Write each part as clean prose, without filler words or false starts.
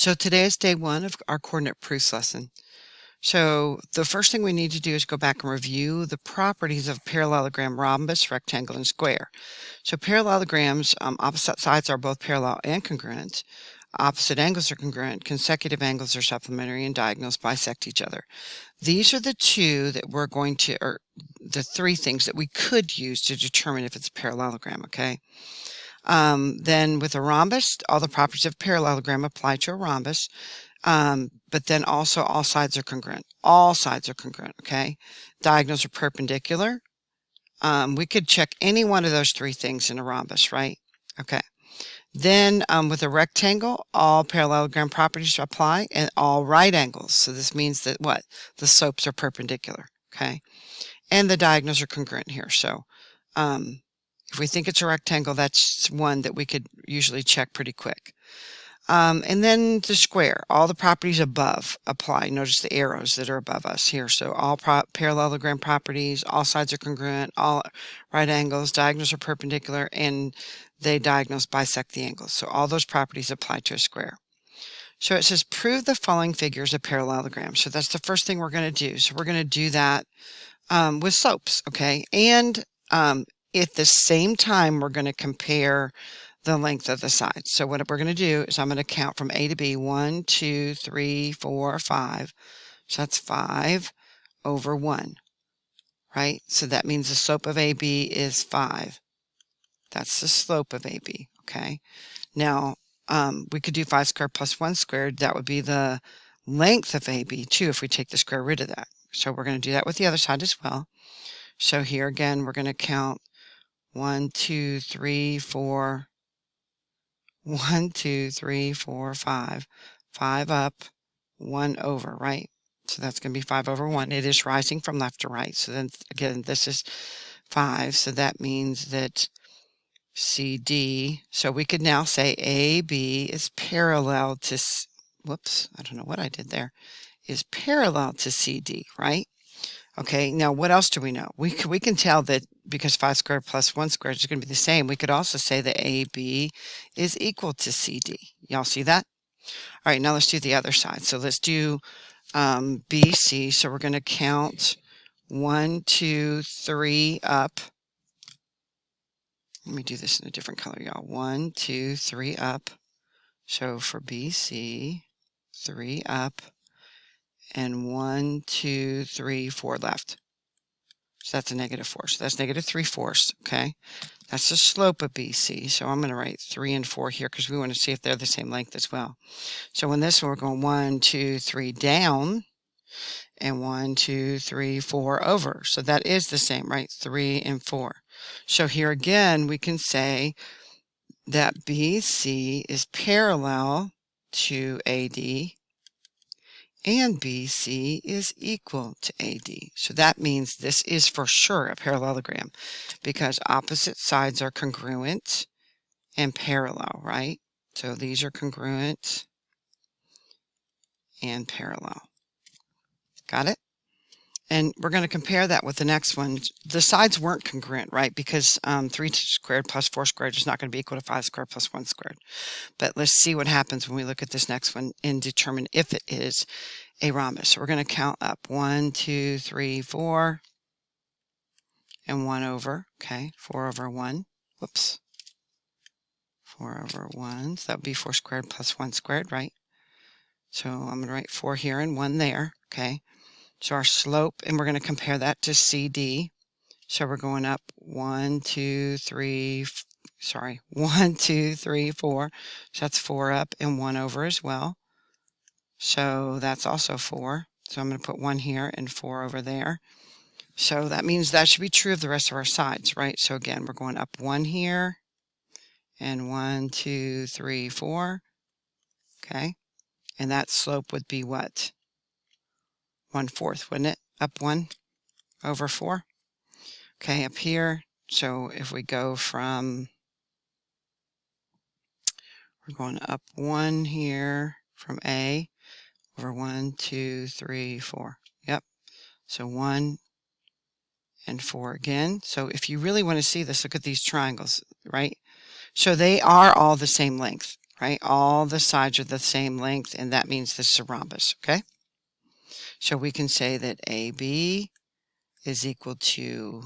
So today is day one of our coordinate proofs lesson. So the first thing we need to do is go back and review the properties of parallelogram, rhombus, rectangle, and square. So parallelograms, opposite sides are both parallel and congruent. Opposite angles are congruent. Consecutive angles are supplementary, and diagonals bisect each other. These are the two that we're going to, or the three things that we could use to determine if it's a parallelogram, okay? Then with a rhombus, all the properties of parallelogram apply to a rhombus. But then also all sides are congruent. All sides are congruent, okay? Diagonals are perpendicular. We could check any one of those three things in a rhombus, right? Okay. Then with a rectangle, all parallelogram properties apply and all right angles. So this means that what? The slopes are perpendicular, okay? And the diagonals are congruent here. So if we think it's a rectangle, that's one that we could usually check pretty quick. And then the square, all the properties above apply. Notice the arrows that are above us here. So all parallelogram properties, all sides are congruent, all right angles, diagonals are perpendicular, and they diagonals bisect the angles. So all those properties apply to a square. So it says prove the following figures of parallelogram. So that's the first thing we're going to do. So we're going to do that with slopes, okay? And at the same time, we're going to compare the length of the sides. So what we're going to do is I'm going to count from A to B. 1, 2, 3, 4, 5. So that's 5 over 1, right? So that means the slope of AB is 5. That's the slope of AB, okay? Now, we could do 5 squared plus 1 squared. That would be the length of AB too if we take the square root of that. So we're going to do that with the other side as well. So here again, we're going to count 1, 2, 3, 4, 1, 2, 3, 4, 5. 5 up, 1 over, right? So that's going to be 5 over 1. It is rising from left to right. So then again, this is 5. So that means that CD, so we could now say AB is parallel to, whoops, I don't know what I did there, is parallel to CD, right? Okay, now what else do we know? We can tell that because 5 squared plus 1 squared is going to be the same, we could also say that AB is equal to CD. Y'all see that? All right, now let's do the other side. So let's do BC. So we're going to count 1, 2, 3 up. Let me do this in a different color, y'all. 1, 2, 3 up. So for BC, 3 up. And 1, 2, 3, 4 left. So that's a negative 4. So that's negative 3/4, okay? That's the slope of BC. So I'm going to write 3 and 4 here because we want to see if they're the same length as well. So in this one, we're going 1, 2, 3 down, and 1, 2, 3, 4 over. So that is the same, right? 3 and 4. So here again, we can say that BC is parallel to AD, and BC is equal to AD. So that means this is for sure a parallelogram because opposite sides are congruent and parallel, right? So these are congruent and parallel. Got it? And we're going to compare that with the next one. The sides weren't congruent, right? Because 3 squared plus 4 squared is not going to be equal to 5 squared plus 1 squared. But let's see what happens when we look at this next one and determine if it is a rhombus. So we're going to count up 1, 2, 3, 4, and 1 over. Okay, 4 over 1. Whoops. 4 over 1. So that would be 4 squared plus 1 squared, right? So I'm going to write 4 here and 1 there. Okay. So our slope, and we're going to compare that to CD. So we're going up 1, 2, 3, 1, 2, 3, 4. So that's 4 up and 1 over as well. So that's also 4. So I'm going to put 1 here and 4 over there. So that means that should be true of the rest of our sides, right? So again, we're going up 1 here and 1, 2, 3, 4. Okay. And that slope would be what? 1/4, wouldn't it? Up 1 over 4. Okay, up here. So if we go from, we're going up 1 here from A over 1, 2, 3, 4. Yep. So 1 and 4 again. So if you really want to see this, look at these triangles, right? So they are all the same length, right? All the sides are the same length, and that means this is a rhombus, okay? So we can say that AB is equal to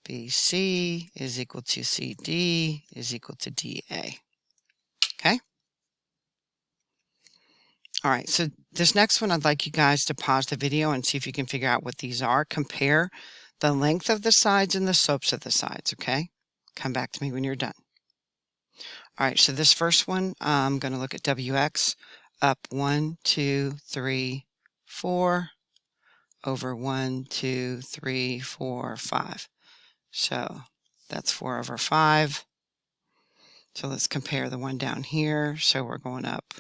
BC is equal to CD is equal to DA, okay? All right, so this next one, I'd like you guys to pause the video and see if you can figure out what these are. Compare the length of the sides and the slopes of the sides, okay? Come back to me when you're done. All right, so this first one, I'm going to look at WX up 1, 2, 3, 4 over 1, 2, 3, 4, 5. So that's 4 over 5. So let's compare the one down here. So we're going up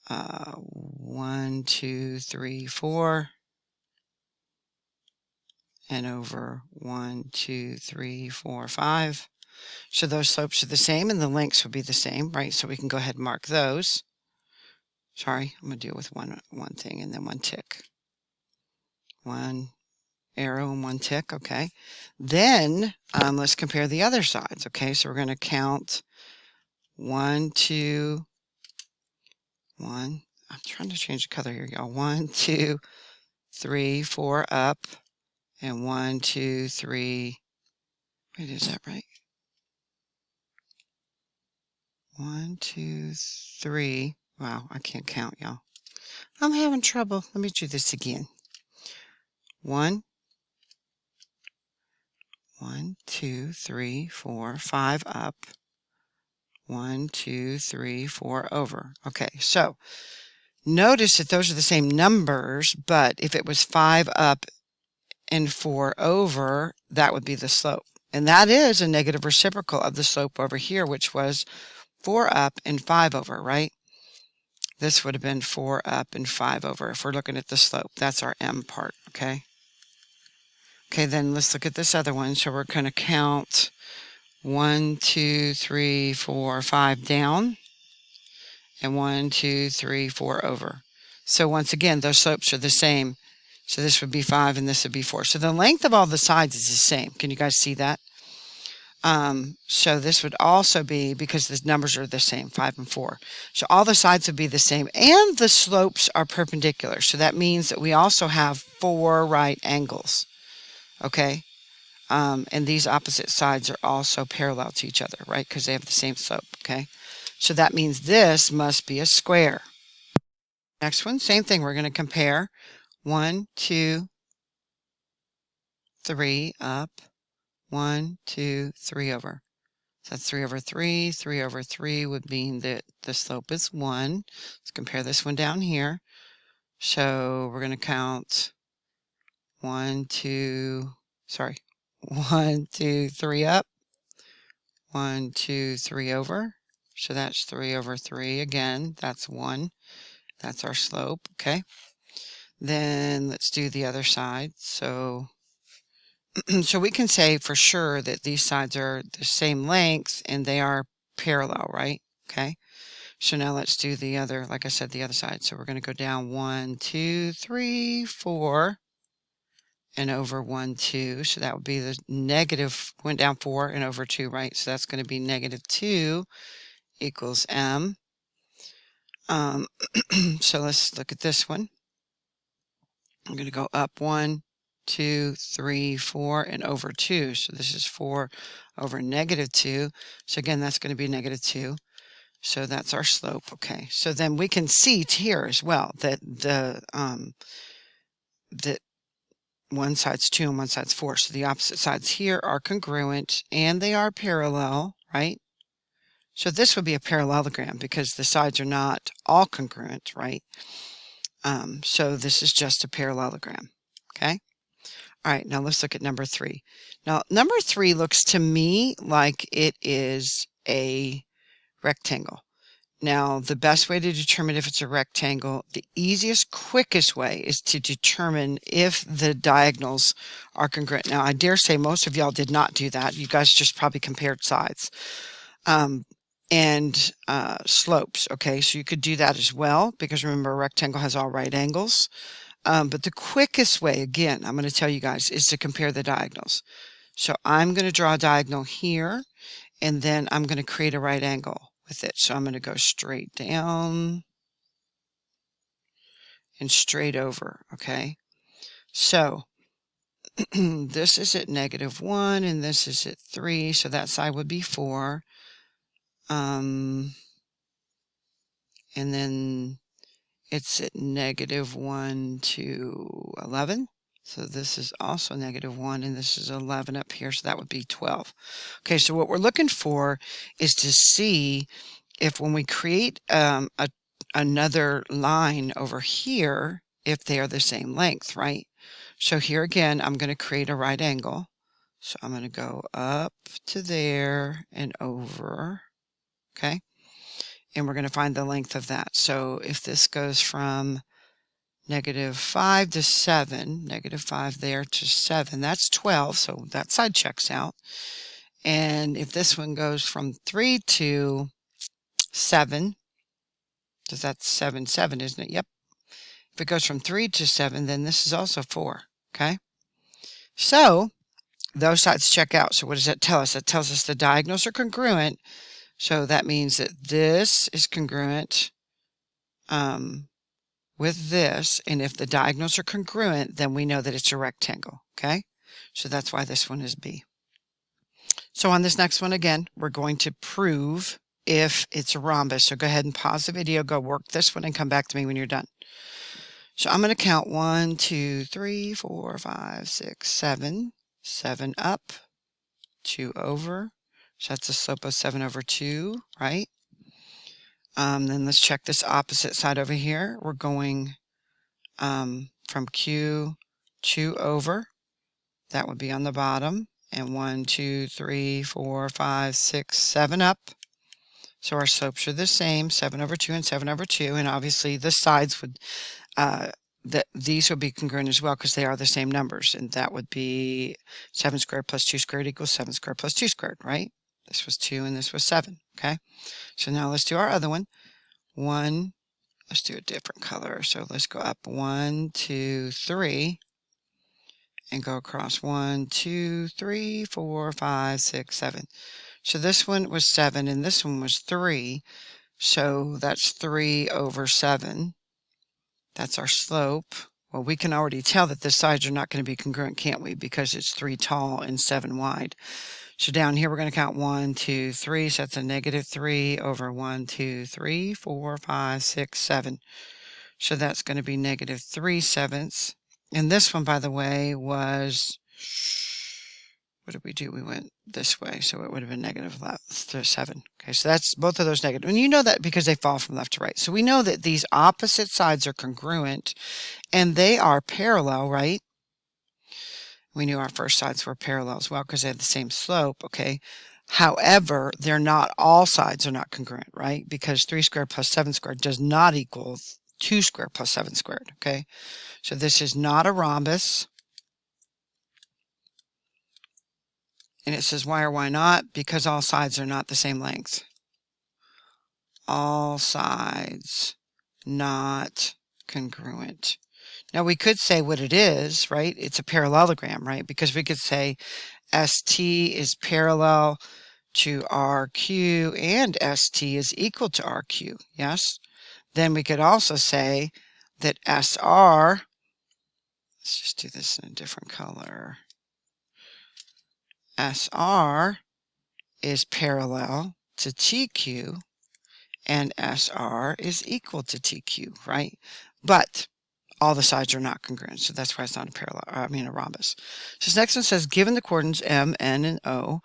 1, 2, 3, 4, and over 1, 2, 3, 4, 5. So those slopes are the same and the lengths would be the same, right? So we can go ahead and mark those. Sorry, I'm going to do it with one thing and then one tick. One arrow and one tick, okay. Then let's compare the other sides, okay. So we're going to count 1, 2, 1. I'm trying to change the color here, y'all. 1, 2, 3, 4 up, and 1, 2, 3. Wait, is that right? 1, 2, 3. Wow, I can't count, y'all. I'm having trouble. Let me do this again. 1, 2, 3, 4, 5 up. 1, 2, 3, 4 over. Okay, so notice that those are the same numbers, but if it was 5 up and 4 over, that would be the slope. And that is a negative reciprocal of the slope over here, which was 4 up and 5 over, right? This would have been 4 up and 5 over if we're looking at the slope. That's our M part, okay? Okay, then let's look at this other one. So we're going to count 1, 2, 3, 4, 5 down, and 1, 2, 3, 4 over. So once again, those slopes are the same. So this would be 5 and this would be 4. So the length of all the sides is the same. Can you guys see that? So this would also be, because the numbers are the same, 5 and 4. So all the sides would be the same, and the slopes are perpendicular. So that means that we also have 4 right angles, okay? And these opposite sides are also parallel to each other, right? Because they have the same slope, okay? So that means this must be a square. Next one, same thing. We're going to compare 1, 2, 3 up. 1, 2, 3 over. So that's 3 over 3. 3 over 3 would mean that the slope is 1. Let's compare this one down here. So we're going to count 1, 2, 3 up. 1, 2, 3 over. So that's 3 over 3 again. That's 1. That's our slope, okay? Then let's do the other side. So we can say for sure that these sides are the same length and they are parallel, right? Okay. So now let's do the other, like I said, the other side. So we're going to go down 1, 2, 3, 4, and over 1, 2. So that would be the negative, went down 4 and over 2, right? So that's going to be negative 2 equals M. So let's look at this one. I'm going to go up 1, 2, 3, 4, and over 2. So this is 4 over negative 2. So again, that's going to be negative 2. So that's our slope. Okay. So then we can see here as well that that one side's 2 and one side's 4. So the opposite sides here are congruent and they are parallel, right? So this would be a parallelogram because the sides are not all congruent, right? So this is just a parallelogram. Okay. All right, now let's look at number 3. Now, number 3 looks to me like it is a rectangle. Now, the best way to determine if it's a rectangle, the easiest, quickest way is to determine if the diagonals are congruent. Now, I dare say most of y'all did not do that. You guys just probably compared sides and slopes, okay? So you could do that as well because remember, a rectangle has all right angles. But the quickest way, again, I'm going to tell you guys, is to compare the diagonals. So I'm going to draw a diagonal here, and then I'm going to create a right angle with it. So I'm going to go straight down and straight over, okay? So this is at -1 and this is at 3, so that side would be 4. And then it's at -1 to 11. So this is also -1 and this is 11 up here, so that would be 12. Okay, so what we're looking for is to see if when we create another line over here, if they are the same length, right? So here again, I'm going to create a right angle. So I'm going to go up to there and over, okay? And we're going to find the length of that. So if this goes from -5 to 7, -5 there to 7, that's 12, so that side checks out. And if this one goes from 3 to 7, because that's 7, 7, isn't it? Yep. If it goes from 3 to 7, then this is also 4, okay? So those sides check out. So what does that tell us? That tells us the diagonals are congruent. So that means that this is congruent with this. And if the diagonals are congruent, then we know that it's a rectangle, okay? So that's why this one is B. So on this next one, again, we're going to prove if it's a rhombus. So go ahead and pause the video, go work this one, and come back to me when you're done. So I'm going to count 1, 2, 3, 4, 5, 6, 7. 7 up, 2 over. So that's a slope of 7/2, right? Then let's check this opposite side over here. We're going from Q 2 over. That would be on the bottom. And 1, 2, 3, 4, 5, 6, 7 up. So our slopes are the same, 7/2 and 7/2. And obviously the sides would, these would be congruent as well because they are the same numbers. And that would be 7 squared plus 2 squared equals 7 squared plus 2 squared, right? This was 2 and this was 7, okay? So now let's do our other one. 1, let's do a different color. So let's go up 1, 2, 3, and go across 1, 2, 3, 4, 5, 6, 7. So this one was 7 and this one was 3. So that's 3 over 7. That's our slope. Well, we can already tell that the sides are not going to be congruent, can't we? Because it's 3 tall and 7 wide. So down here, we're going to count 1, 2, 3. So that's a -3 over 1, 2, 3, 4, 5, 6, 7. So that's going to be -3/7. And this one, by the way, was, what did we do? We went this way. So it would have been -7. Okay, so that's both of those negative. And you know that because they fall from left to right. So we know that these opposite sides are congruent and they are parallel, right? We knew our first sides were parallel as well because they had the same slope, okay? However, they're not, all sides are not congruent, right? Because 3 squared plus 7 squared does not equal 2 squared plus 7 squared, okay? So this is not a rhombus. And it says why or why not? Because all sides are not the same length. All sides not congruent. Now we could say what it is, right? It's a parallelogram, right? Because we could say ST is parallel to RQ and ST is equal to RQ, yes? Then we could also say that SR, let's just do this in a different color. SR is parallel to TQ and SR is equal to TQ, right? But all the sides are not congruent, so that's why it's not a rhombus. So this next one says, given the coordinates M, N, and O,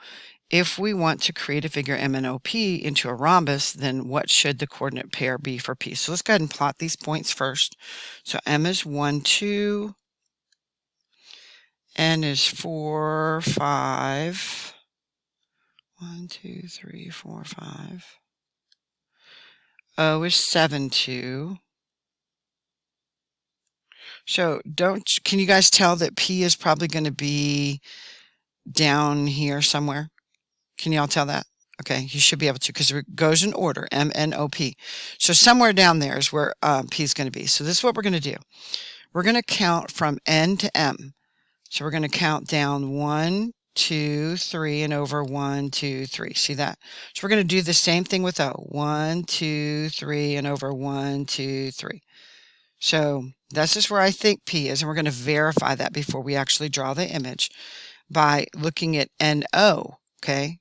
if we want to create a figure M and OP into a rhombus, then what should the coordinate pair be for P? So let's go ahead and plot these points first. So M is 1, 2, N is 4, 5, 1, 2, 3, 4, 5. O is 7, 2. So can you guys tell that P is probably going to be down here somewhere? Can y'all tell that? Okay, you should be able to because it goes in order, M, N, O, P. So somewhere down there is where P is going to be. So this is what we're going to do. We're going to count from N to M. So we're going to count down 1, 2, 3, and over 1, 2, 3. See that? So we're going to do the same thing with O. 1, 2, 3, and over 1, 2, 3. So this is where I think P is, and we're going to verify that before we actually draw the image by looking at NO, okay,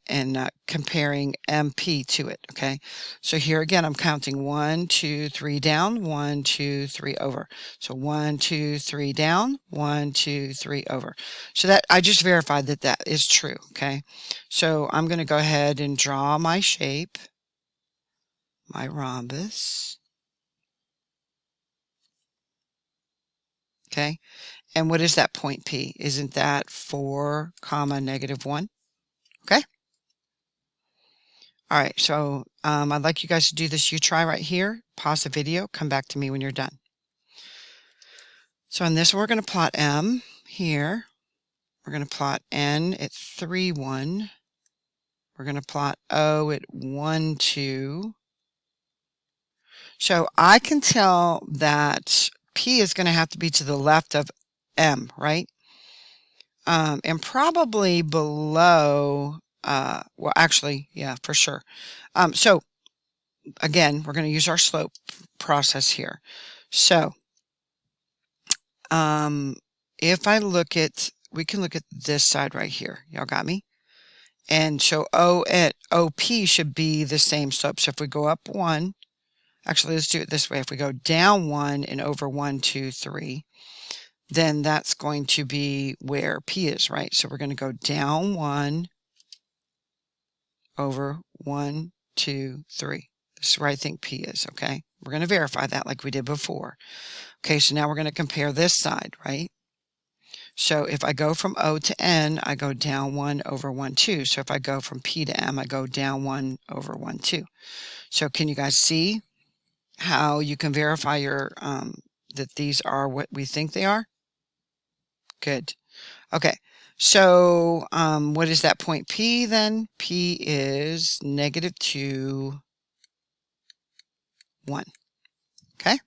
and comparing MP to it, okay. So here again, I'm counting 1, 2, 3 down, 1, 2, 3 over. So 1, 2, 3 down, 1, 2, 3 over. So that I just verified that that is true, okay. So I'm going to go ahead and draw my shape, my rhombus, okay. And what is that point P? Isn't that 4, -1? Okay. All right, so I'd like you guys to do this. You try right here, pause the video, come back to me when you're done. So on this one, we're going to plot M here. We're going to plot N at 3, 1. We're going to plot O at 1, 2. So I can tell that P is going to have to be to the left of M, right? And probably below, well, actually, yeah, for sure. So again, we're going to use our slope process here. So if I look at, we can look at this side right here. Y'all got me? And so O at OP should be the same slope. So if we go up 1, actually, let's do it this way. If we go down 1 and over 1, 2, 3, then that's going to be where P is, right? So we're going to go down 1 over 1, 2, 3. This is where I think P is, okay? We're going to verify that like we did before. Okay, so now we're going to compare this side, right? So if I go from O to N, I go down 1 over 1, 2. So if I go from P to M, I go down 1 over 1, 2. So can you guys see how you can verify your that these are what we think they are? Good. Okay. So what is that point P then? P is -2, 1. Okay.